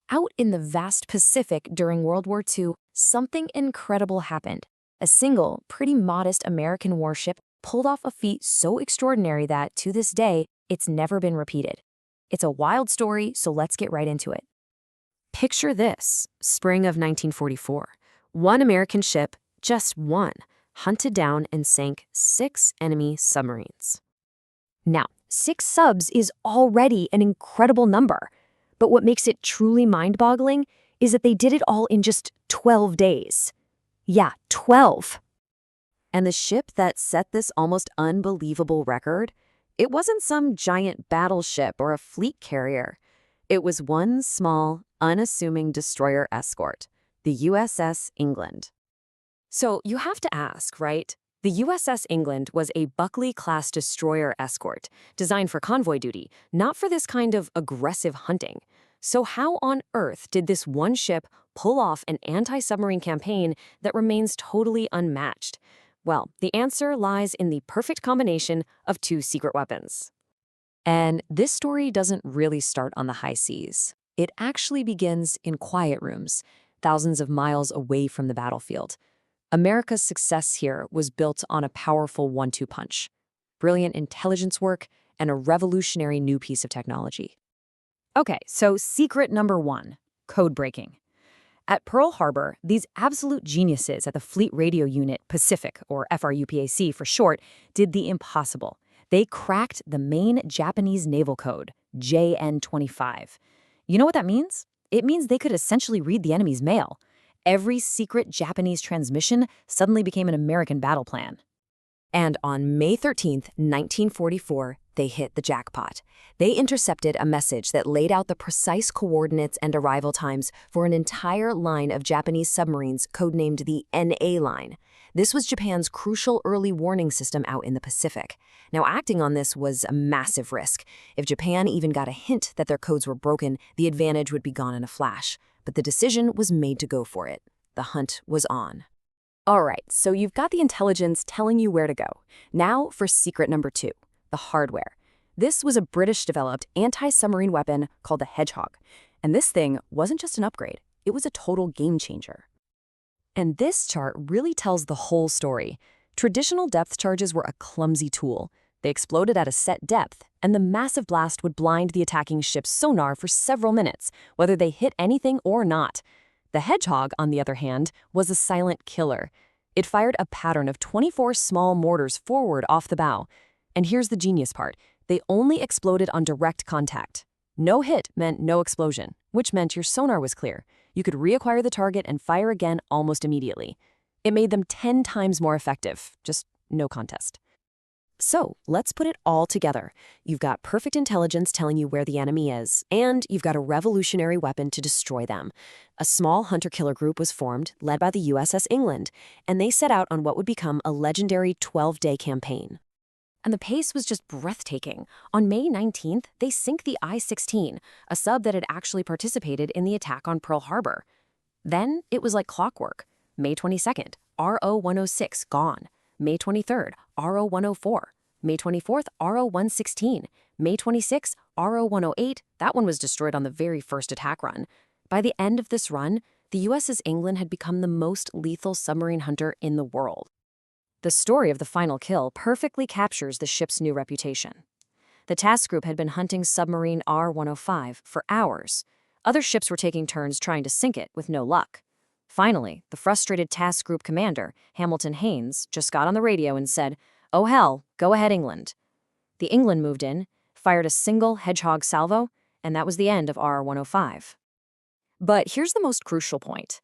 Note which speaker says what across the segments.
Speaker 1: Out in the vast Pacific during World War II, something incredible happened. A single, pretty modest American warship pulled off a feat so extraordinary that, to this day, it's never been repeated. It's a wild story, so let's get right into it. Picture this, spring of 1944. One American ship, just one, hunted down and sank 6 enemy submarines. Now, 6 subs is already an incredible number, but what makes it truly mind-boggling is that they did it all in just 12 days. Yeah, 12. And the ship that set this almost unbelievable record, it wasn't some giant battleship or a fleet carrier. It was one small, unassuming destroyer escort, the USS England. So you have to ask, right? The USS England was a Buckley-class destroyer escort, designed for convoy duty, not for this kind of aggressive hunting. So how on earth did this one ship pull off an anti-submarine campaign that remains totally unmatched? Well, the answer lies in the perfect combination of 2 secret weapons. And this story doesn't really start on the high seas. It actually begins in quiet rooms, thousands of miles away from the battlefield. America's success here was built on a powerful 1-2 punch, brilliant intelligence work, and a revolutionary new piece of technology. Okay, so secret number 1, code breaking. At Pearl Harbor, these absolute geniuses at the Fleet Radio Unit Pacific, or FRUPAC for short, did the impossible. They cracked the main Japanese naval code, JN-25. You know what that means? It means they could essentially read the enemy's mail. Every secret Japanese transmission suddenly became an American battle plan. And on May 13th, 1944, they hit the jackpot. They intercepted a message that laid out the precise coordinates and arrival times for an entire line of Japanese submarines codenamed the NA line. This was Japan's crucial early warning system out in the Pacific. Now, acting on this was a massive risk. If Japan even got a hint that their codes were broken, the advantage would be gone in a flash. But the decision was made to go for it. The hunt was on. All right, so you've got the intelligence telling you where to go. Now for secret number 2, the hardware. This was a British-developed anti-submarine weapon called the Hedgehog. And this thing wasn't just an upgrade, it was a total game changer. And this chart really tells the whole story. Traditional depth charges were a clumsy tool. They exploded at a set depth, and the massive blast would blind the attacking ship's sonar for several minutes, whether they hit anything or not. The Hedgehog, on the other hand, was a silent killer. It fired a pattern of 24 small mortars forward off the bow. And here's the genius part. They only exploded on direct contact. No hit meant no explosion, which meant your sonar was clear. You could reacquire the target and fire again almost immediately. It made them 10 times more effective, just no contest. So let's put it all together. You've got perfect intelligence telling you where the enemy is, and you've got a revolutionary weapon to destroy them. A small hunter-killer group was formed, led by the USS England, and they set out on what would become a legendary 12-day campaign. And the pace was just breathtaking. On May 19th, they sink the I-16, a sub that had actually participated in the attack on Pearl Harbor. Then it was like clockwork. May 22nd, RO-106 gone. May 23rd, RO-104. May 24th, RO-116. May 26th, RO-108. That one was destroyed on the very first attack run. By the end of this run, the USS England had become the most lethal submarine hunter in the world. The story of the final kill perfectly captures the ship's new reputation. The task group had been hunting submarine R-105 for hours. Other ships were taking turns trying to sink it with no luck. Finally, the frustrated task group commander, Hamilton Haynes, just got on the radio and said, "Oh hell, go ahead, England." The England moved in, fired a single Hedgehog salvo, and that was the end of R-105. But here's the most crucial point.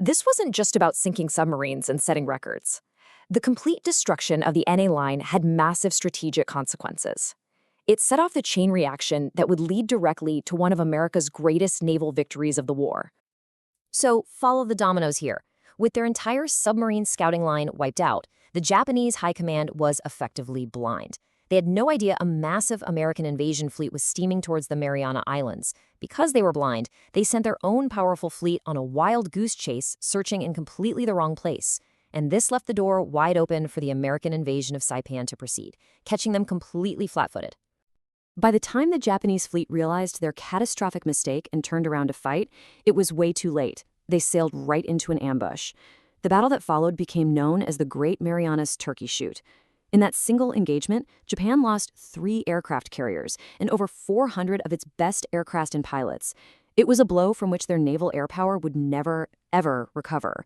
Speaker 1: This wasn't just about sinking submarines and setting records. The complete destruction of the NA line had massive strategic consequences. It set off the chain reaction that would lead directly to one of America's greatest naval victories of the war. So follow the dominoes here. With their entire submarine scouting line wiped out, the Japanese high command was effectively blind. They had no idea a massive American invasion fleet was steaming towards the Mariana Islands. Because they were blind, they sent their own powerful fleet on a wild goose chase, searching in completely the wrong place. And this left the door wide open for the American invasion of Saipan to proceed, catching them completely flat-footed. By the time the Japanese fleet realized their catastrophic mistake and turned around to fight, it was way too late. They sailed right into an ambush. The battle that followed became known as the Great Marianas Turkey Shoot. In that single engagement, Japan lost 3 aircraft carriers and over 400 of its best aircraft and pilots. It was a blow from which their naval air power would never, ever recover.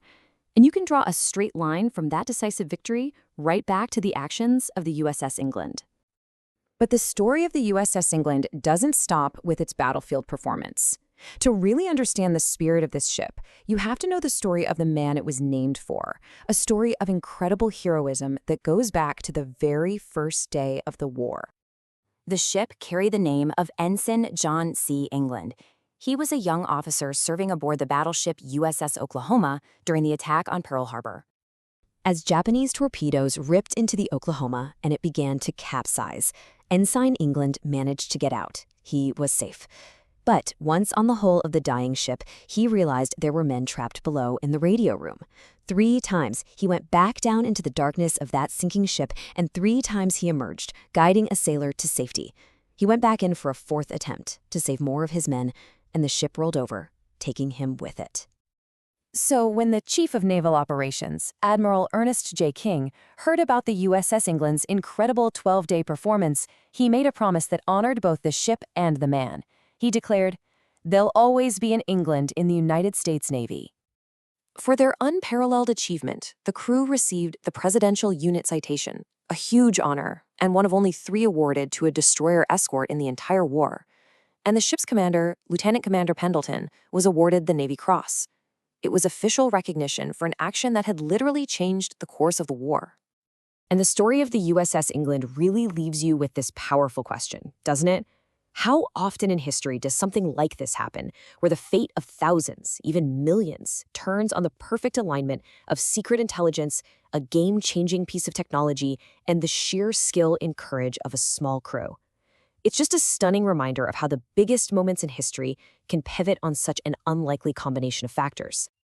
Speaker 1: And you can draw a straight line from that decisive victory right back to the actions of the USS England. But the story of the USS England doesn't stop with its battlefield performance. To really understand the spirit of this ship, you have to know the story of the man it was named for, a story of incredible heroism that goes back to the very first day of the war. The ship carried the name of Ensign John C. England. He was a young officer serving aboard the battleship USS Oklahoma during the attack on Pearl Harbor. As Japanese torpedoes ripped into the Oklahoma and it began to capsize, Ensign England managed to get out. He was safe. But once on the hull of the dying ship, he realized there were men trapped below in the radio room. 3 times he went back down into the darkness of that sinking ship, and 3 times he emerged, guiding a sailor to safety. He went back in for a 4th attempt to save more of his men, and the ship rolled over, taking him with it. So when the Chief of Naval Operations, Admiral Ernest J. King, heard about the USS England's incredible 12-day performance, he made a promise that honored both the ship and the man. He declared, "There'll always be an England in the United States Navy." For their unparalleled achievement, the crew received the Presidential Unit Citation, a huge honor, and one of only 3 awarded to a destroyer escort in the entire war. And the ship's commander, Lieutenant Commander Pendleton, was awarded the Navy Cross. It was official recognition for an action that had literally changed the course of the war. And the story of the USS England really leaves you with this powerful question, doesn't it? How often in history does something like this happen, where the fate of thousands, even millions, turns on the perfect alignment of secret intelligence, a game-changing piece of technology, and the sheer skill and courage of a small crew? It's just a stunning reminder of how the biggest moments in history can pivot on such an unlikely combination of factors.